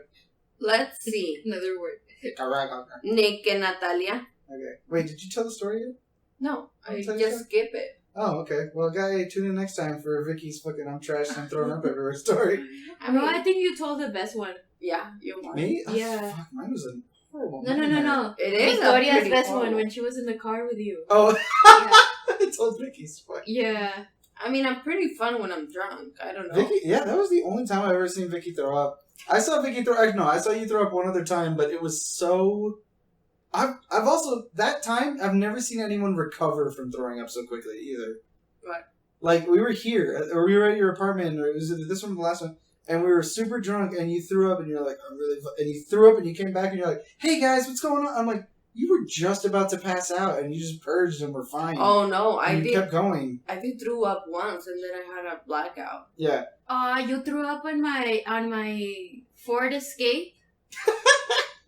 let's see. Another word. Category. Nick and Natalia. Okay. Wait, did you tell the story yet? No, I I'll tell you just something. skip it. Oh, okay. Well, guy, tune in next time for Vicky's fucking I'm trashed and throwing up everywhere story. I No, mean, I think you told the best one. yeah, you won. Me? Oh, Yeah. fuck, mine was a horrible No. nightmare. It is a Victoria's pretty best horrible. one when she was in the car with you. Oh, Yeah. I told Vicky's fuck. Yeah. I mean, I'm pretty fun when I'm drunk. I don't know. Vicky, yeah, that was the only time I've ever seen Vicky throw up. I saw Vicky throw. No, I saw you throw up one other time, but it was so. I've also that time I've never seen anyone recover from throwing up so quickly either. What? Like, we were here, or we were at your apartment, or it was either this one or the last one, and we were super drunk, and you threw up, and you're like, I'm really... And you threw up, and you came back, and you're like, hey, guys, what's going on? I'm like, you were just about to pass out, and you just purged, and we're fine. Oh, no, I and did. You kept going. I did threw up once, and then I had a blackout. Yeah. You threw up on my Ford Escape.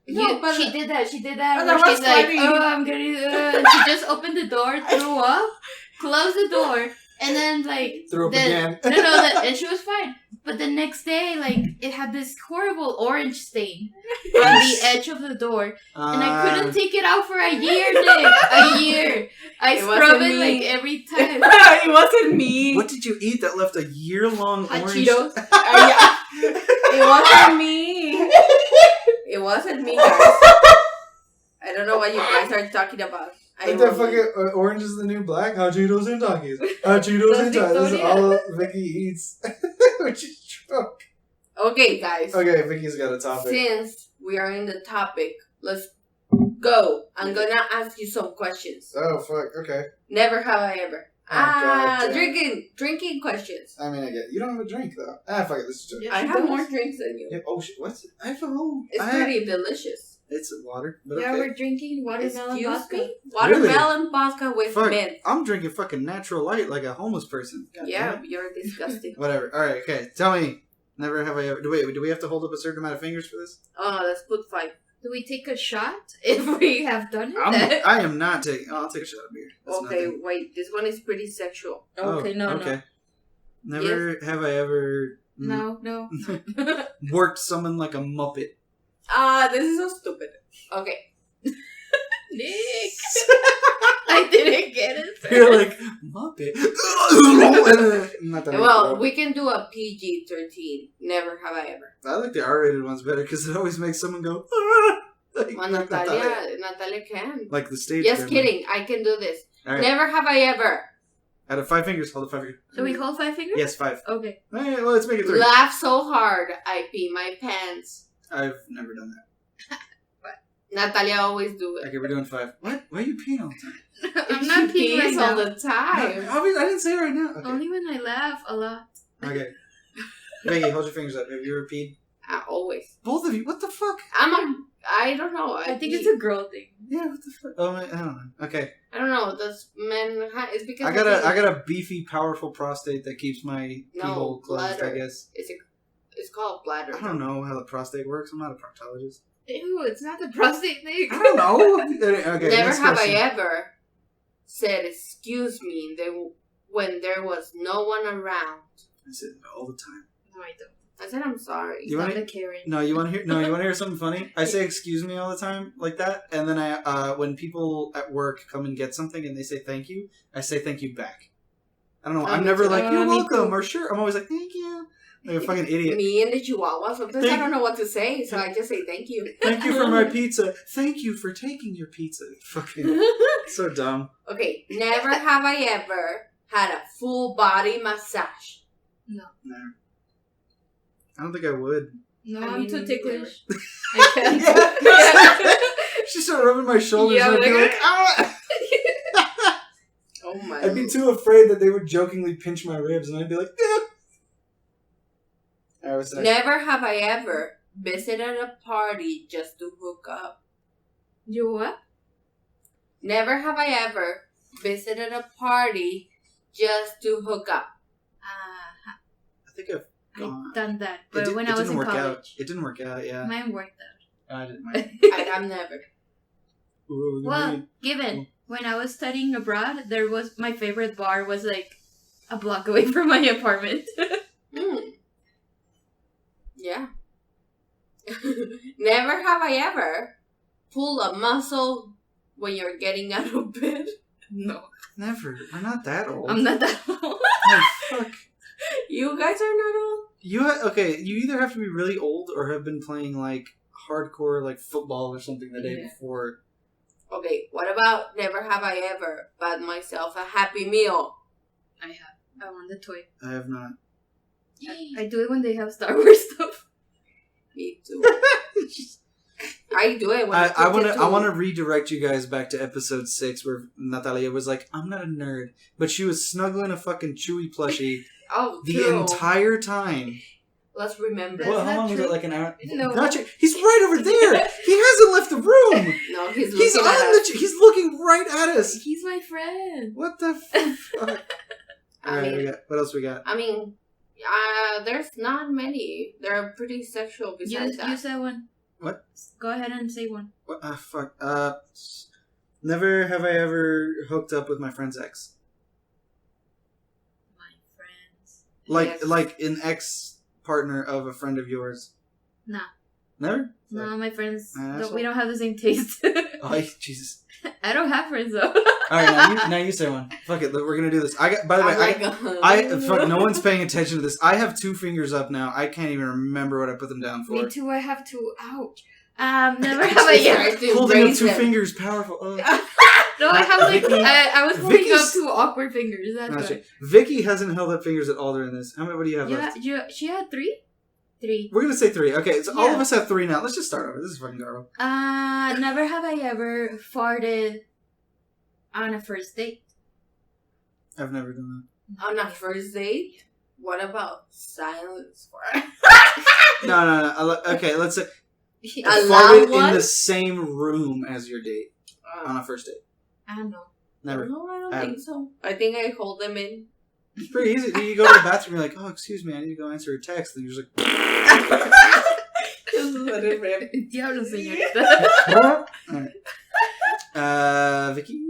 No, but she did that. She did that. But Where that was she's like, funny. "Oh, I'm gonna." And she just opened the door, threw up, closed the door, and then like Threw up then, again. no, and she was fine. But the next day, like it had this horrible orange stain on the edge of the door, and I couldn't take it out for a year, Nick. A year. I It scrub wasn't it me. like every time. It wasn't me. What did you eat that left a year-long Hot orange... Cheetos. Yeah. It wasn't me. It wasn't me, guys. I don't know what you guys are talking about. Like that fucking orange is the new black. Hot Cheetos and Takis. Hot Cheetos and Takis. This is all Vicky eats. When she's drunk. Okay, guys. Okay, Vicky's got a topic. Since we are in the topic, let's go. I'm gonna ask you some questions. Oh, fuck. Okay. Never have I ever. Oh, God drinking questions. I mean, I get... You don't have a drink, though. Fuck it. This is just... Yeah. I she have does. more drinks than you. Yeah, oh, shit. What's it? I have a whole... It's pretty delicious. It's water, but Yeah, okay. we're drinking watermelon Excuse vodka. me? Watermelon vodka with Fuck, mint. I'm drinking fucking natural light like a homeless person. God Yeah, damn it. you're disgusting. Whatever. Alright, okay. Tell me. Never have I ever... Do we have to hold up a certain amount of fingers for this? Oh, let's put 5. Do we take a shot if we have done it? I am not taking... Oh, I'll take a shot of beer. That's Okay, nothing. wait. This one is pretty sexual. Okay, no. Okay. Never have I ever... No. worked someone like a Muppet. This is so stupid. Okay. Nick! I didn't get it. You're like, Muppet? Not that Well, we can do a PG-13. Never have I ever. I like the R-rated ones better because it always makes someone go, ah! Like, Well, like Natalia can. Like the stage. Just grandma. kidding. I can do this. All right. Never have I ever Out of 5 fingers, hold the 5 fingers. So we hold 5 fingers? Yes, 5. Okay. All right, well, let's make it 3. laughed so hard I pee my pants. I've never done that. Natalia always do it. Okay, we're doing 5. What? Why are you peeing all the time? I'm not She peeing right pees all now. the time. Obviously, I didn't say it right now. Okay. Only when I laugh a lot. Okay. Maggie, hold your fingers up. Have you ever peed? Always. Both of you? What the fuck? I don't know. I think it's a girl thing. Yeah, what the fuck? Oh, I don't know. Okay. I don't know. Does men? It's because I got a beefy, powerful prostate that keeps my pee No, hole closed, bladder. I guess. It's called bladder. I don't know how the prostate works. I'm not a proctologist. Ew, it's not the prostate thing. I don't know. Okay, Never next have question. I ever said "excuse me" when there was no one around. I say it all the time. No, I don't. I said I'm sorry. You Stop wanna- the Karen. No, you want to hear? No, you want to hear something funny? I say "excuse me" all the time, like that, and then I, when people at work come and get something and they say "thank you," I say "thank you" back. I don't know. I'm me never too. like "you're Me welcome" too. or "sure." I'm always like "thank you," like a fucking idiot. Me and the Chihuahua. Sometimes I Thank- don't know what to say, so I just say thank you. Thank you for my pizza. Thank you for taking your pizza. Fucking so dumb. Okay. Never have I ever had a full body massage. No. I don't think I would. No, I I'm mean, too ticklish. I can't. She started rubbing my shoulders Yeah, and I'd be like- like, ah! Oh my. I'd be too afraid that they would jokingly pinch my ribs and I'd be like, ah! Alright, what's next? Never have I ever visited a party just to hook up. You what? Never have I ever visited a party just to hook up. I think I've gone. I've done that, It but did- when it I was didn't in work out. college. It didn't work out, yeah. Mine worked out. I didn't mind. I'm never. Ooh, Well, given when I was studying abroad, there was my favorite bar was like a block away from my apartment. Yeah. Never have I ever pulled a muscle when you're getting out of bed. No, never. We're not that old. I'm not that old. Oh, fuck. You guys are not old? Okay, you either have to be really old or have been playing, like, hardcore, like, football or something the day Yeah. before. Okay, what about never have I ever bought myself a Happy Meal? I have. I want the toy. I have not. I do it when they have Star Wars stuff. Me too. I do it when I want to redirect you guys back to episode 6 where Natalia was like, I'm not a nerd, but she was snuggling a fucking Chewy plushie the entire time. Let's remember. Well, how long was it? Like an hour? No. He's right over there. He hasn't left the room. No, he's He's looking right at us. He's my friend. What the fuck? What else we got? I mean, there's not many. They're pretty sexual besides that. You said one. What? Go ahead and say one. What? Fuck. Never have I ever hooked up with my friend's ex. My friends. Like an ex partner of a friend of yours. Nah. Never? No, my friends. We don't have the same taste. Oh, Jesus. I don't have friends though. Alright, now you say one. Fuck it, we're gonna do this. By the way, fuck, no one's paying attention to this. I have 2 fingers up now. I can't even remember what I put them down for. Me too, I have 2. Ouch. Never have I ever. Holding up 2 fingers, powerful. No, I have I was holding up 2 awkward fingers. That's why. Vicky hasn't held up fingers at all during this. How many? What do you have left? She had 3. 3. We're gonna say 3. Okay, so all of us have 3 now. Let's just start over. This is fucking garbage. Never have I ever farted on a first date. I've never done On a first date? What about silence fart? No. Okay, let's say A farted loud one? in the same room as your date on a first date. I don't know. Never. No, I don't think so. I think I hold them in. It's pretty easy. You go to the bathroom, you're like, oh, excuse me, I need to go answer a text. And you're just like... Just let it rip. Diablo, señorita. Alright. Vicky?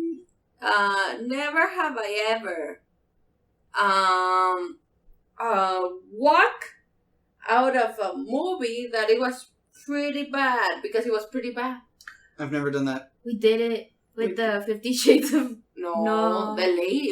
Never have I ever walk out of a movie that it was pretty bad because it was pretty bad. I've never done that. We did it with the 50 Shades of... No.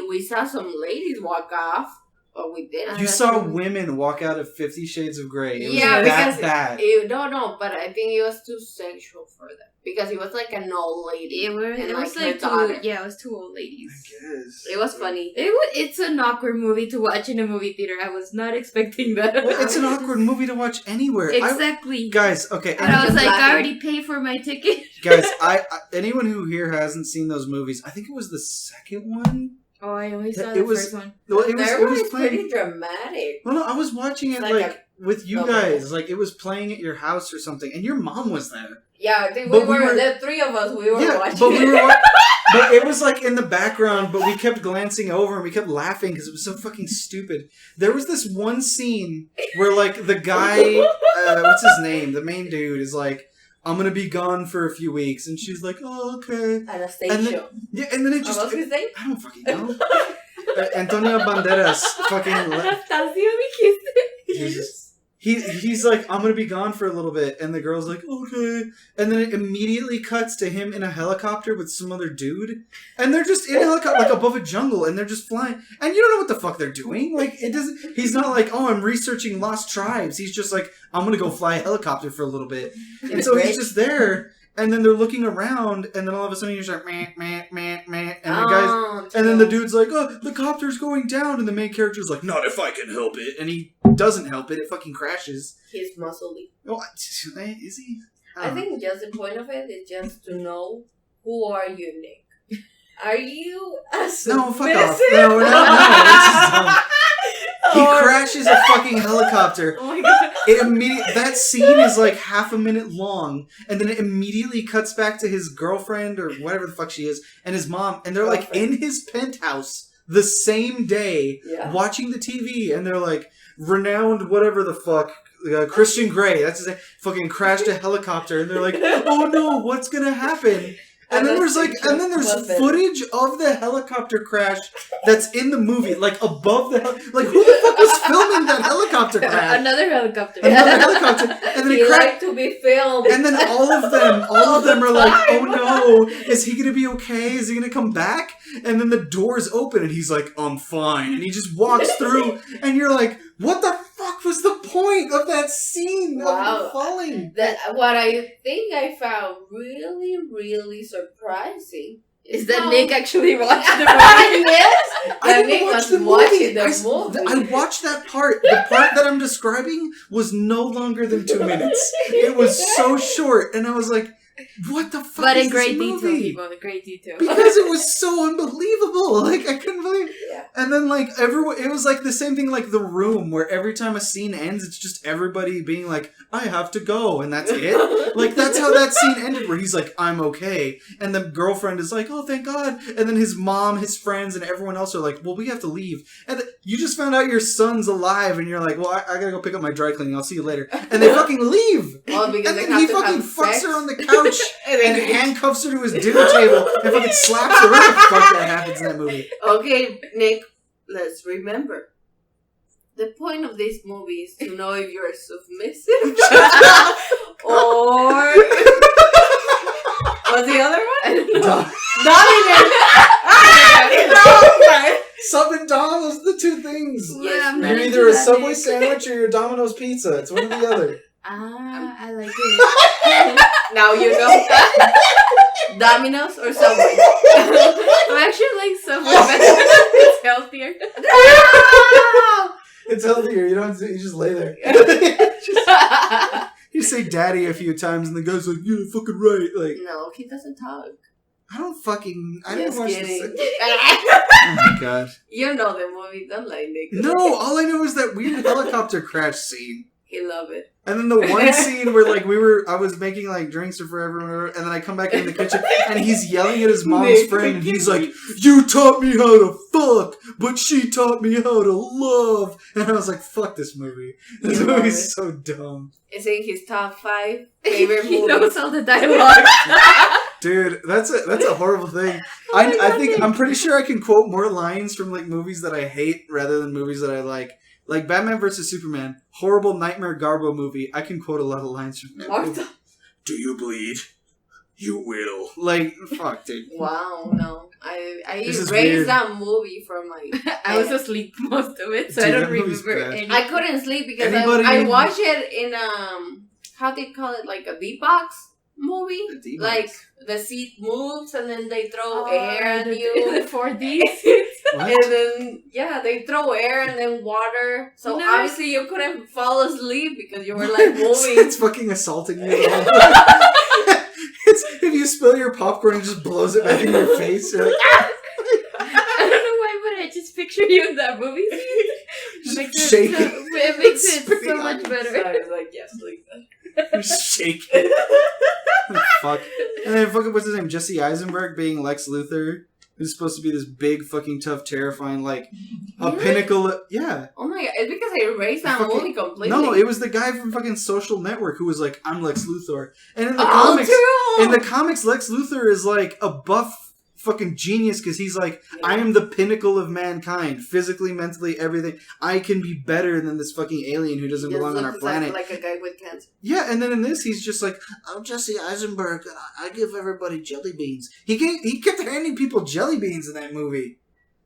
We saw some ladies walk off, but we didn't. You saw women walk out of 50 Shades of Grey. It was because bad. No, but I think it was too sexual for them. Because it was like an old lady. It was like it was 2 old ladies. I guess. It was funny. It's an awkward movie to watch in a movie theater. I was not expecting that. Well, it's an awkward movie to watch anywhere. Exactly. Guys, okay. And I was like, I already paid for my ticket. Guys, anyone who here hasn't seen those movies, I think it was the second one. Oh, I only saw the first one. Well, it was pretty dramatic. Well, no, I was watching it with you guys. Like, it was playing at your house or something, and your mom was there. Yeah, I think the 3 of us, we were watching but it was like in the background, but we kept glancing over and we kept laughing because it was so fucking stupid. There was this one scene where, like, the guy, what's his name? The main dude is like, I'm gonna be gone for a few weeks, and she's like, "Oh, okay." Anastasia. And then it just. What's his name? I don't fucking know. Antonio Banderas fucking. Jesus. He's like, I'm gonna be gone for a little bit, and the girl's like, okay, and then it immediately cuts to him in a helicopter with some other dude, and they're just in a helicopter, like above a jungle, and they're just flying, and you don't know what the fuck they're doing. Like, it doesn't. He's not like, oh, I'm researching lost tribes. He's just like, I'm gonna go fly a helicopter for a little bit, and so he's just there. And then they're looking around, and then all of a sudden you're just like, meh, meh, meh, meh. And the guys, and then the dude's like, oh, the copter's going down. And the main character's like, not if I can help it. And he doesn't help it. It fucking crashes. He's muscly. Oh, is he? I think just the point of it is just to know, who are you, Nick? Are you a submissive? No, fuck off. No, this is dumb. He crashes a fucking helicopter. Oh my god. That scene is like half a minute long, and then it immediately cuts back to his girlfriend or whatever the fuck she is, and his mom, and they're like in his penthouse the same day, watching the TV, and they're like, renowned whatever the fuck, Christian Grey, that's his name, fucking crashed a helicopter, and they're like, oh no, what's gonna happen? And then there's footage of the helicopter crash that's in the movie, like above the like who the fuck was filming that helicopter crash? Another helicopter. And then he liked to be filmed. And then all of them are like, oh no, is he gonna be okay? Is he gonna come back? And then the doors open and he's like, I'm fine. And he just walks through, and you're like, what the fuck was the point of that scene of him falling? What I think I found really, really surprising is that Nick actually watched the movie. Yes, I didn't watch the movie. I watched that part. The part that I'm describing was no longer than 2 minutes. It was so short, and I was like, what the fuck But is in great this detail, movie? people. In great detail. Because it was so unbelievable. Like, I couldn't believe it. Yeah. And then, like, everyone, it was like the same thing like The Room, where every time a scene ends, it's just everybody being like, I have to go, and that's it. Like, that's how that scene ended, where he's like, I'm okay. And the girlfriend is like, oh, thank God. And then his mom, his friends, and everyone else are like, well, we have to leave. And you just found out your son's alive, and you're like, well, I gotta go pick up my dry cleaning. I'll see you later. And they fucking leave. Well, because And they then have he to fucking have fucks sex. her on the couch And and then- handcuffs her to his dinner table and fucking slaps her. What the fuck that happens in that movie? Okay, Nick, let's remember. The point of this movie is to know if you're submissive or what's the other one? I don't know. Dominant. Sub and Dom, those are the two things. Yes, I'm not You're into either a that, Subway Nick. sandwich or you're a Domino's pizza. It's one or the other. I like it. Now you know. Domino's or Subway? I actually like Subway better. It's healthier. It's healthier. You don't have to, you just lay there. You say daddy a few times and the guy's like, you're fucking right. Like, No, he doesn't talk. I didn't Just watch kidding. this. Oh my god. You know the movie, don't like Nick. No, all I know is that weird helicopter crash scene. He love it. And then the one scene where like I was making like drinks for everyone, and then I come back in the kitchen and he's yelling at his mom's Nick, friend, and he's like, "You taught me how to fuck, but she taught me how to love." And I was like, "Fuck this movie! This You love movie's it. so dumb, It's in his top 5 favorite He movies. knows all the dialogue. dude." That's a horrible thing. I think I'm pretty sure I can quote more lines from like movies that I hate rather than movies that I like. Like Batman vs Superman, horrible Nightmare Garbo movie. I can quote a lot of lines from that movie. Martha. Do you bleed? You will. Like, fuck, dude. Wow, no. I This is erased weird. that movie from my... I was asleep most of it, so Dude, I that don't movie's remember bad. any. I couldn't sleep because Anybody- I watched it in, how do you call it, like a beatbox movie? The demons. Like, the seat moves and then they throw Oh, air at you. the 4D. What? And then, yeah, they throw air and then water. So No. obviously you couldn't fall asleep because you were like moving. It's fucking assaulting you. It's if you spill your popcorn, it just blows it back in your face. You're like, I don't know why, but I just picture you in that movie. just Makes shaking. it makes it Spitting so on much you. better. I was like, yes, like that. You're shaking. Fuck. And then fucking what's his name? Jesse Eisenberg being Lex Luthor, who's supposed to be this big, fucking tough, terrifying, like a Really? pinnacle. Yeah. Oh my god, it's because I erased that Fucking- movie completely. No, it was the guy from fucking Social Network who was like, "I'm Lex Luthor," and in the Oh, comics, true! in the comics, Lex Luthor is like a buff fucking genius because he's like, I am the pinnacle of mankind, physically, mentally, everything. I can be better than this fucking alien who doesn't He just belong on our looks planet. Like a guy with cancer. Yeah, and then in this, he's just like, I'm Jesse Eisenberg, and I give everybody jelly beans. He kept handing people jelly beans in that movie.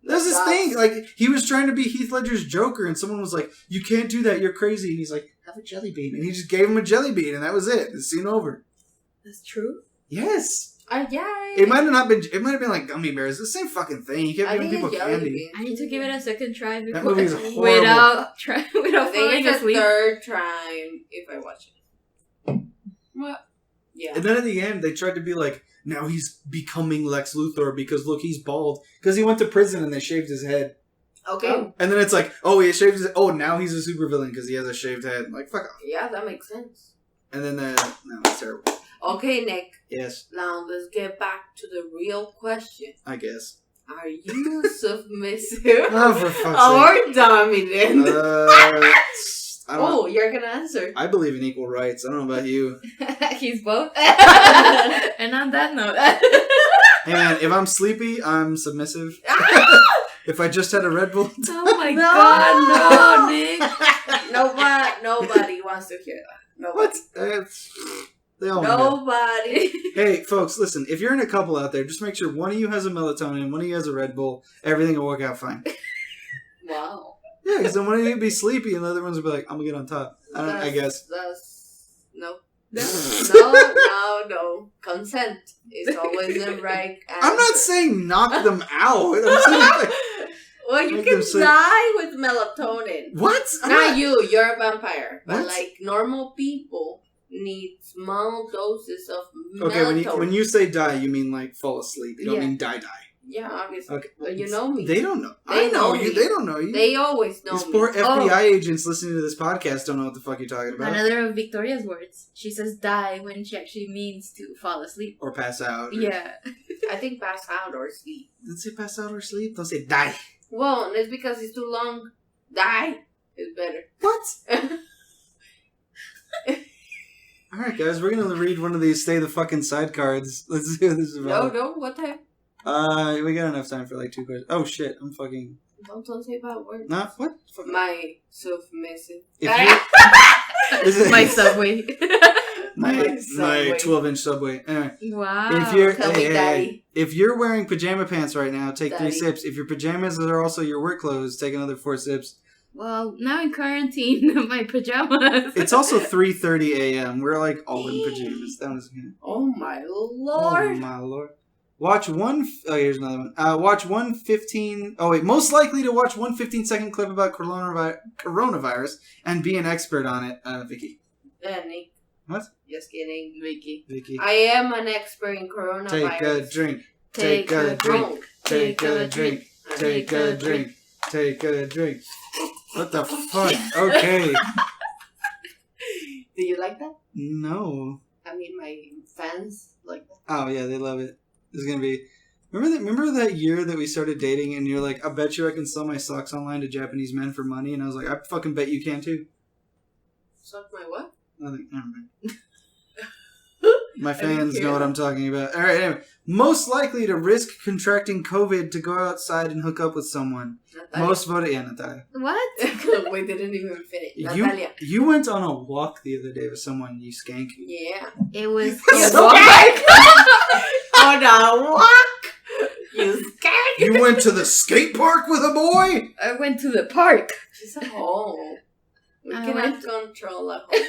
That was his That's- thing. Like, he was trying to be Heath Ledger's Joker, and someone was like, you can't do that, you're crazy. And he's like, have a jelly bean. And he just gave him a jelly bean, and that was it. The scene over. That's true. Yes. Yeah. It might have not been, it might have been like gummy bears. The same fucking thing. He kept I giving think people it's jelly candy. bean. I need to give it a second try That before movie is horrible. without I falling think it's the asleep. third time if I watch it. What? Yeah. And then at the end, they tried to be like, now he's becoming Lex Luthor because look, he's bald. Because he went to prison and they shaved his head. Okay. Oh. And then it's like, oh, he shaved his. Oh, now he's a supervillain because he has a shaved head. Like, fuck off. Yeah, that makes sense. And then no, it's terrible. Okay, Nick. Yes, Now let's get back to the real question. I guess. Are you submissive Oh, for fuck's or dominant? sake. I don't. Oh, you're gonna answer. I believe in equal rights. I don't know about you. He's both. And on that note, Hey man, if I'm sleepy, I'm submissive. If I just had a Red Bull, oh my No. god, no, Nick. Nobody wants to hear that. Nobody. what? They all know. Nobody. Hey, folks, listen. If you're in a couple out there, just make sure one of you has a melatonin, one of you has a Red Bull. Everything will work out fine. Wow. Yeah, because then one of you will be sleepy, and the other ones will be like, "I'm gonna get on top." I guess. That's no. No. Consent is always the right answer. I'm not saying knock them out. I'm saying like, Well, you Make can them sleep. die with melatonin. what? I'm Not you. You're a vampire. But What? like normal people, need small doses of Okay, melatonin. when you say die, you mean like fall asleep. You don't mean die. Yeah, obviously. Okay. But you know me. They don't know. They I know know you. me. They don't know you. They always know These me. poor FBI agents listening to this podcast don't know what the fuck you're talking about. Another of Victoria's words. She says die when she actually means to fall asleep. Or pass out. Yeah. I think pass out or sleep. Don't say pass out or sleep. Don't say die. Well, it's because it's too long. Die is better. What? Alright, guys, we're gonna read one of these stay the fucking side cards. Let's see what this is about. No, what time? We got enough time for like 2 questions. Oh shit, I'm fucking. Don't say bad words. Nah, what? Fuck. My submissive. Is it- My subway. my Subway. 12-inch subway. Anyway, Wow. if you're tell me, Daddy. if you're wearing pajama pants right now, take 3 Daddy. sips. If your pajamas are also your work clothes, take another 4 sips. Well, now in quarantine, my pajamas. It's also 3:30 a.m. We're like all in pajamas. That was good. Oh my Oh lord. my lord. Watch one. Here's another one. Watch 1:15. Oh wait, most likely to watch 1:15-second clip about coronavirus and be an expert on it. Vicky. Nick. What? Just kidding, Vicky. Vicky. I am an expert in coronavirus. Take a drink. Take a drink. Take a drink. Take a drink. Take a drink. What the fuck? Okay. Do you like that? No. I mean, my fans like that. Oh yeah, they love it. It's gonna be. Remember that year that we started dating, and you're like, I bet you I can sell my socks online to Japanese men for money, and I was like, I fucking bet you can too. Suck my what? Nothing. Never mind. My fans know what I'm talking about. All right. Anyway, most likely to risk contracting COVID to go outside and hook up with someone. Natalia. Most voted. Yeah, Natalia. What? We didn't even finish. Natalia. You went on a walk the other day with someone. You skank. Yeah. It was You a walk. On a walk. You scared. You went to the skate park with a boy. I went to the park. She's a hole. We I cannot went- control a hole.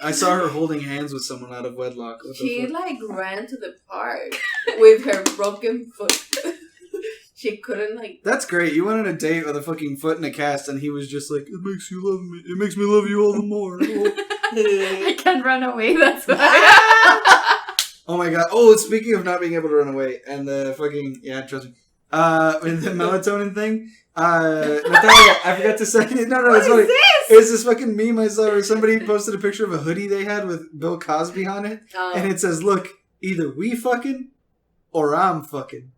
I saw her holding hands with someone out of wedlock. What the She fuck? like ran to the park with her broken foot. She couldn't like. That's great. You went on a date with a fucking foot in a cast, and he was just like, "It makes you love me. It makes me love you all the more." I can't run away, that's why. Oh my god. Oh, speaking of not being able to run away, and the fucking trust me. With the melatonin thing. Natalia, I forgot to say. No, What it's is funny. this? It's this fucking meme I saw where somebody posted a picture of a hoodie they had with Bill Cosby on it, and it says, "Look, either we fucking or I'm fucking."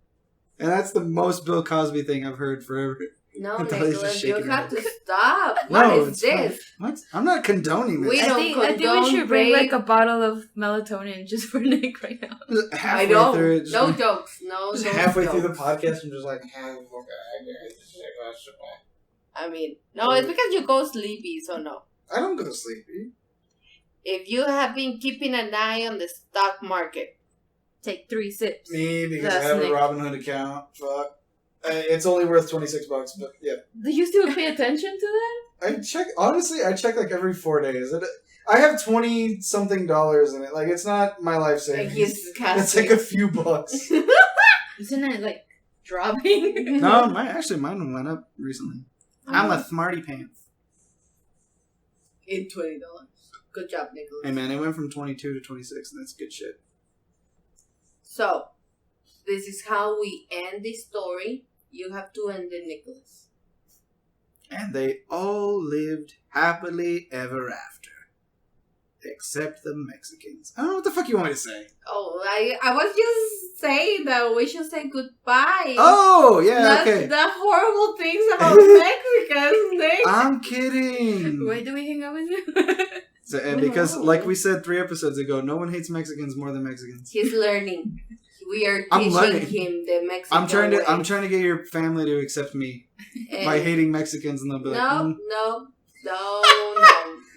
And that's the most Bill Cosby thing I've heard forever. No, Natalia's just Nicholas, you shaking her have head. to stop. No, What is it's this? What? I'm not condoning this. We I don't think we condone should bring rape. like a bottle of melatonin just for Nick right now. Halfway I know. through it, just No jokes. No. just no halfway jokes. through the podcast, I'm just like, I mean, no, it's because you go sleepy, so no. I don't go to sleep. If you have been keeping an eye on the stock market, Take 3 sips. Me, because That's I have Nick. a Robinhood account. Fuck. It's only worth $26, but yeah. Do you still pay attention to that? I check, honestly, I check like every 4 days. I have $20-something in it. Like, it's not my life like savings. he's It's like a few bucks. Isn't it like dropping? No, mine went up recently. I'm a smarty pants. in $20. Good job, Nicholas. Hey man, it went from 22 to 26, and that's good shit. So, this is how we end this story. You have to end it, Nicholas. And they all lived happily ever after. Except the Mexicans. I don't know what the fuck you want me to say. Oh, I was just saying that we should say goodbye. Oh, yeah, Not okay. the horrible things about Mexicans, Nick. I'm kidding. Why do we hang out with you? So, and because, like we said 3 episodes ago, no one hates Mexicans more than Mexicans. He's learning. We are I'm teaching learning. him the Mexican way. I'm trying to get your family to accept me by And hating Mexicans, and they'll be like, no.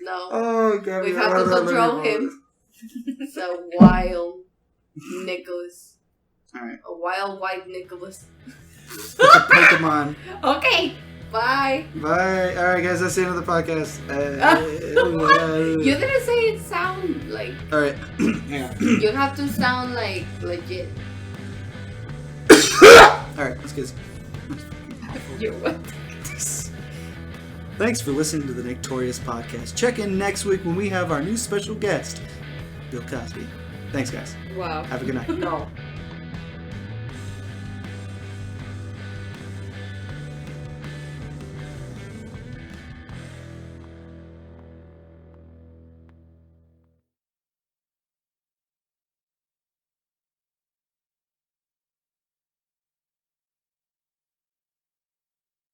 Oh god, We yeah, have to blah, blah, control blah, him. It's a wild Nicholas. Alright. A wild white Nicholas. blah. Pokemon. Okay, bye. Bye. Alright, guys, that's the end of the podcast. You didn't say it sound like. Alright, hang on. You have to sound like legit. Alright, let's get You're what? Thanks for listening to the Nictorious podcast. Check in next week when we have our new special guest, Bill Cosby. Thanks, guys. Wow. Have a good night. No.